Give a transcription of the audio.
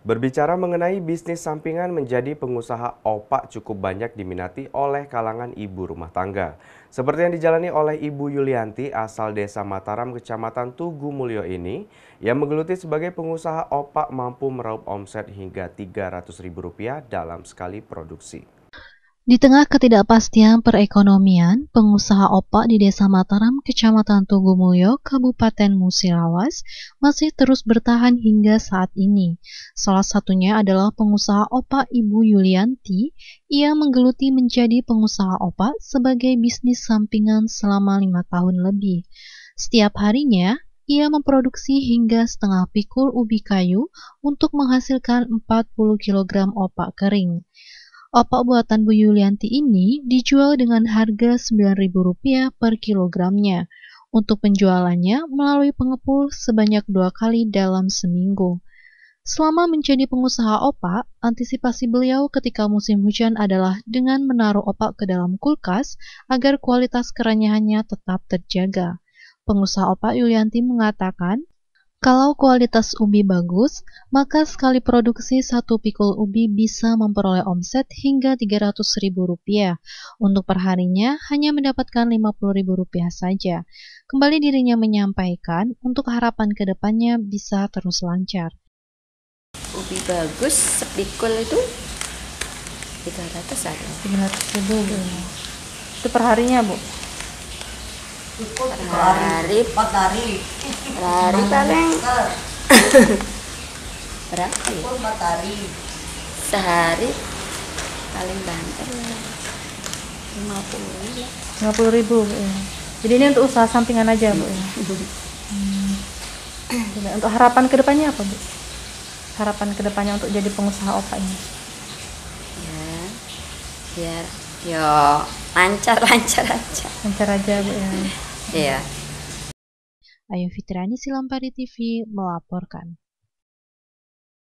Berbicara mengenai bisnis sampingan menjadi pengusaha opak cukup banyak diminati oleh kalangan ibu rumah tangga. Seperti yang dijalani oleh Ibu Yulianti asal Desa Mataram, Kecamatan Tugu Mulyo ini, yang menggeluti sebagai pengusaha opak mampu meraup omset hingga Rp300.000 dalam sekali produksi. Di tengah ketidakpastian perekonomian, pengusaha opak di Desa Mataram, Kecamatan Tugumulyo, Kabupaten Musirawas, masih terus bertahan hingga saat ini. Salah satunya adalah pengusaha opak Ibu Yulianti. Ia menggeluti menjadi pengusaha opak sebagai bisnis sampingan selama 5 tahun lebih. Setiap harinya, ia memproduksi hingga setengah pikul ubi kayu untuk menghasilkan 40 kg opak kering. Opak buatan Bu Yulianti ini dijual dengan harga Rp9.000 per kilogramnya. Untuk penjualannya melalui pengepul sebanyak 2 kali dalam seminggu. Selama menjadi pengusaha opak, antisipasi beliau ketika musim hujan adalah dengan menaruh opak ke dalam kulkas agar kualitas kerenyahannya tetap terjaga. Pengusaha opak Yulianti mengatakan, kalau kualitas ubi bagus, maka sekali produksi satu pikul ubi bisa memperoleh omset hingga Rp300.000. Untuk perharinya hanya mendapatkan Rp50.000 saja. Kembali dirinya menyampaikan untuk harapan ke depannya bisa terus lancar. Ubi bagus sepikul itu 300 ada. 300.000 Bu. Itu perharinya Bu? Per hari paling berapa ya? Sehari paling banter 50 ya. 50.000 Bu ya. Jadi ini untuk usaha sampingan aja Bu ya. Untuk harapan kedepannya apa Bu? Harapan kedepannya untuk jadi pengusaha opak ini? Ya, biar yo lancar aja. Lancar aja Bu ya. Iya. Ayu Fitriani, Silampari TV melaporkan.